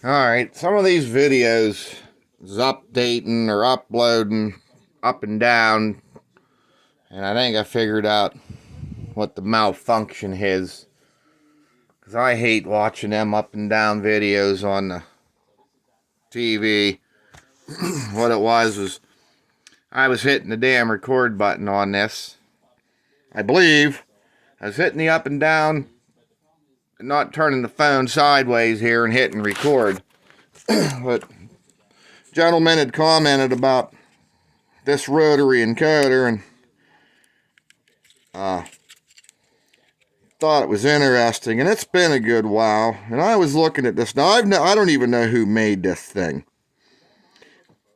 Alright, some of these videos is updating or uploading up and down, and I think I figured out what the malfunction is. Because I hate watching them up and down videos on the TV. What it was I was hitting the damn record button on this. I believe I was hitting the up and down, not turning the phone sideways here and hitting record. But gentleman had commented about this rotary encoder and thought it was interesting, and it's been a good while. And I was looking at this now. I don't even know who made this thing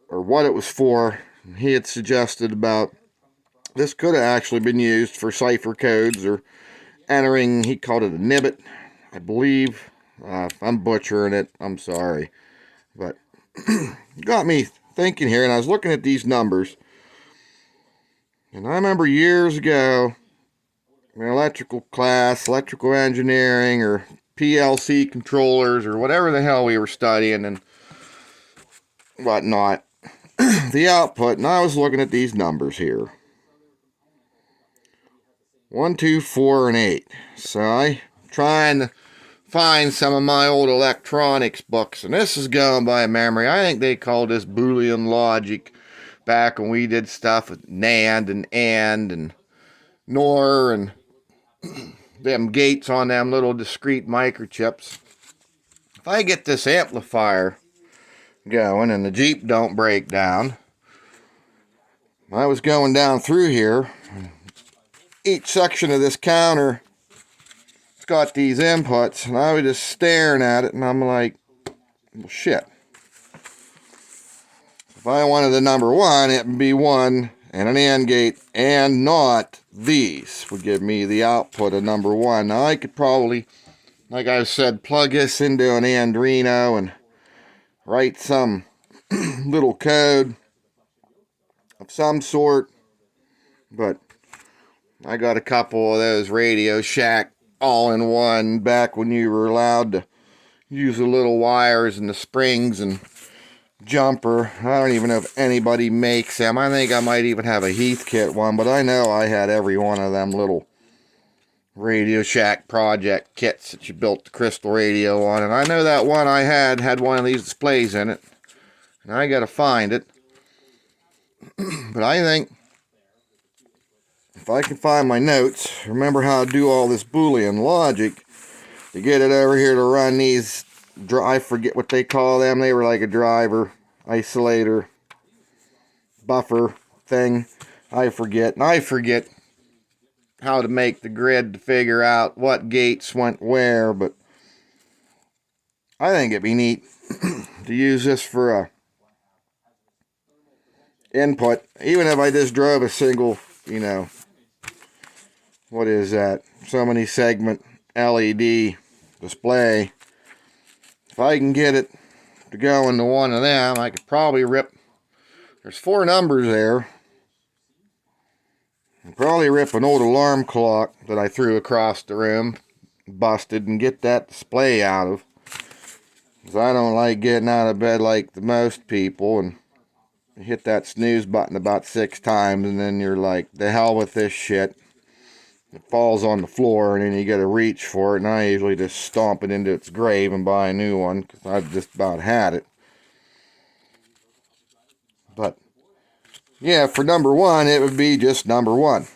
or what it was for. He had suggested about this could have actually been used for cipher codes or entering. He called it a nibbit, I believe. If I'm butchering it, I'm sorry, but got me thinking here. And I was looking at these numbers, and I remember years ago in electrical class, electrical engineering, or PLC controllers, or whatever the hell we were studying and whatnot, the output, and I was looking at these numbers here. 1, 2, 4, and 8. So I trying to find some of my old electronics books, and this is going by memory. I think they called this Boolean logic back when we did stuff with NAND and AND and NOR and them gates on them little discrete microchips. If I get this amplifier going and the Jeep don't break down, I was going down through here. Each section of this counter, it's got these inputs, and I was just staring at it, and I'm like, well, shit. If I wanted the number 1, it would be 1 and an AND gate, and not these would give me the output of number 1. Now I could probably, like I said, plug this into an Arduino and write some little code of some sort, but I got a couple of those Radio Shack all-in-one back when you were allowed to use the little wires and the springs and jumper. I don't even know if anybody makes them. I think I might even have a Heathkit one, but I know I had every one of them little Radio Shack project kits that you built the crystal radio on, and I know that one I had one of these displays in it, and I gotta find it. But I think if I can find my notes, remember how to do all this Boolean logic to get it over here to run these, I forget what they call them. They were like a driver, isolator, buffer thing. I forget. And I forget how to make the grid to figure out what gates went where, but I think it'd be neat to use this for a input, even if I just drove a single, what is that? So many segment LED display. If I can get it to go into one of them, I could probably rip, there's 4 numbers there. I'd probably rip an old alarm clock that I threw across the room, busted, and get that display out of. Because I don't like getting out of bed like the most people and hit that snooze button about 6 times, and then you're like, the hell with this shit. It falls on the floor, and then you gotta reach for it, and I usually just stomp it into its grave and buy a new one, because I've just about had it. But, yeah, for number 1, it would be just number 1.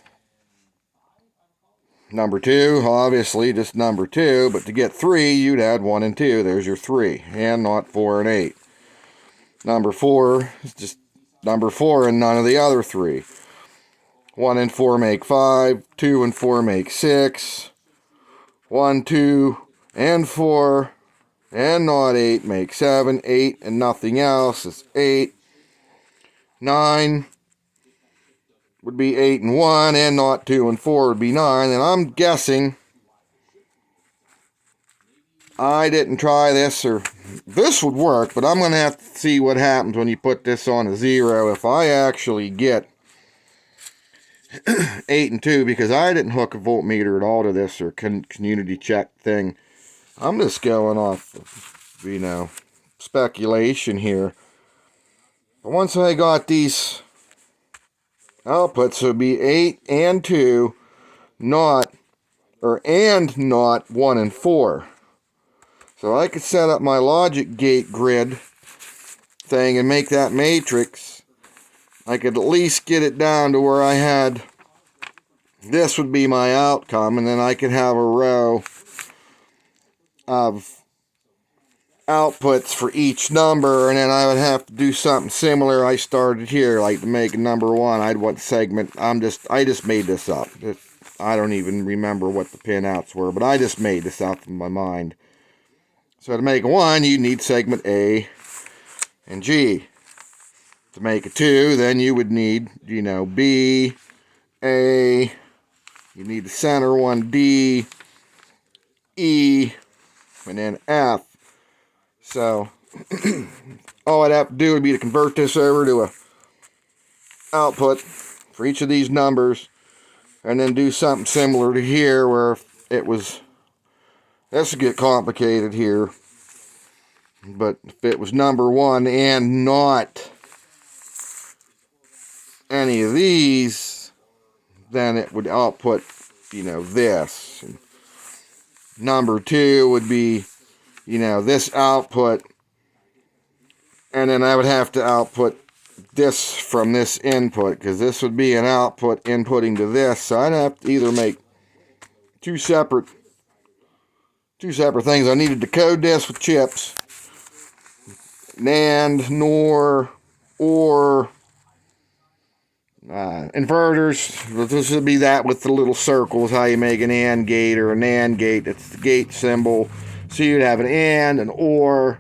Number 2, obviously, just number 2, but to get 3, you'd add 1 and 2. There's your 3, and not 4 and 8. Number 4 is just number 4 and none of the other 3. 1 and 4 make 5, 2 and 4 make 6, 1, 2, and 4, and not 8 make 7, 8 and nothing else is 8, 9 would be 8 and 1, and not 2 and 4 would be 9, and I'm guessing, I didn't try this, or this would work, but I'm going to have to see what happens when you put this on a 0 if I actually get 8 and 2, because I didn't hook a voltmeter at all to this or community check thing. I'm just going off, speculation here. But once I got these outputs, it would be 8 and 2, not, and not 1 and 4. So I could set up my logic gate grid thing and make that matrix. I could at least get it down to where I had, this would be my outcome, and then I could have a row of outputs for each number, and then I would have to do something similar I started here, like to make number 1, I'd want segment, I just made this up. I don't even remember what the pinouts were, but I just made this up in my mind. So to make 1, you need segment A and G. To make a 2, then you would need, B, A, you need the center one, D, E, and then F. So all I'd have to do would be to convert this over to a output for each of these numbers, and then do something similar to here where it was, this would get complicated here, but if it was number 1 and not any of these, then it would output, this. And number 2 would be, this output, and then I would have to output this from this input, because this would be an output inputting to this. So I'd have to either make two separate things. I needed to code this with chips, NAND, NOR, or inverters. This would be that with the little circles, how you make an AND gate or a NAND gate. It's the gate symbol. So you'd have an AND, an OR,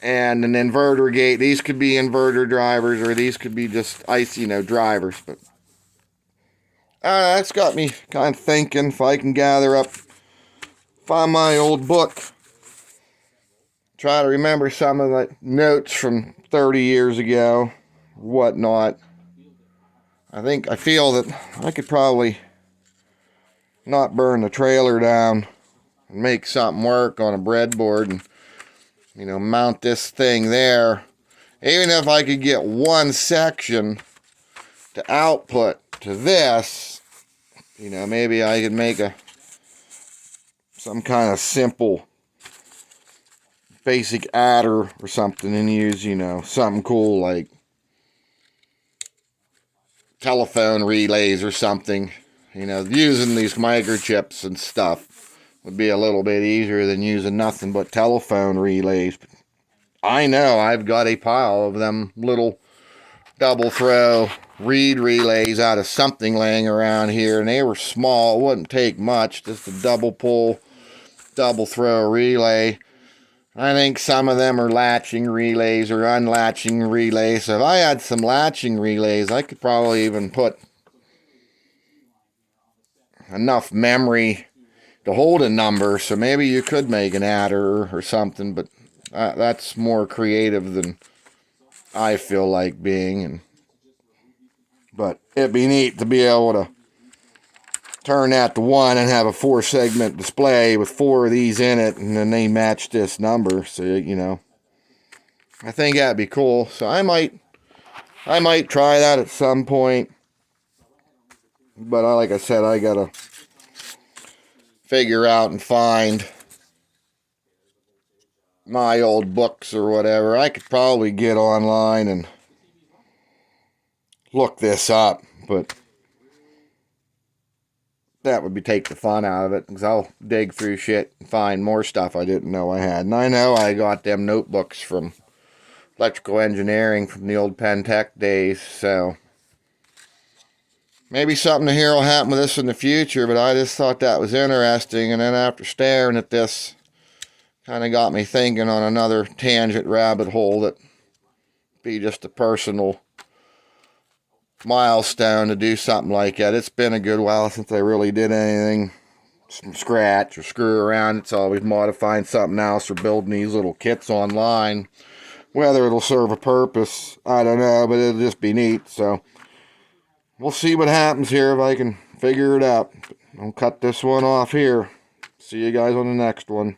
and an inverter gate. These could be inverter drivers, or these could be just IC, drivers. But that's got me kind of thinking, if I can find my old book, try to remember some of the notes from 30 years ago, whatnot. I feel that I could probably not burn the trailer down and make something work on a breadboard and, mount this thing there. Even if I could get one section to output to this, maybe I could make some kind of simple basic adder or something and use, something cool like telephone relays or something. Using these microchips and stuff would be a little bit easier than using nothing but telephone relays. But I know I've got a pile of them little double throw reed relays out of something laying around here, and they were small. It wouldn't take much, just a double pull, double throw relay. I think some of them are latching relays or unlatching relays. So if I had some latching relays, I could probably even put enough memory to hold a number. So maybe you could make an adder or something, but that's more creative than I feel like being. But it'd be neat to be able to turn that to 1 and have a 4-segment display with 4 of these in it, and then they match this number. So, I think that'd be cool. So I might try that at some point. But like I said, I gotta figure out and find my old books or whatever. I could probably get online and look this up, but that would take the fun out of it, because I'll dig through shit and find more stuff I didn't know I had. And I know I got them notebooks from electrical engineering from the old Pentec days, so maybe something here will happen with this in the future, but I just thought that was interesting. And then after staring at this, kind of got me thinking on another tangent rabbit hole that be just a personal milestone to do something like that. It's been a good while since I really did anything from scratch or screw around. It's always modifying something else or building these little kits online. Whether it'll serve a purpose, I don't know, but it'll just be neat. So we'll see what happens here if I can figure it out. I'll cut this one off here. See you guys on the next one.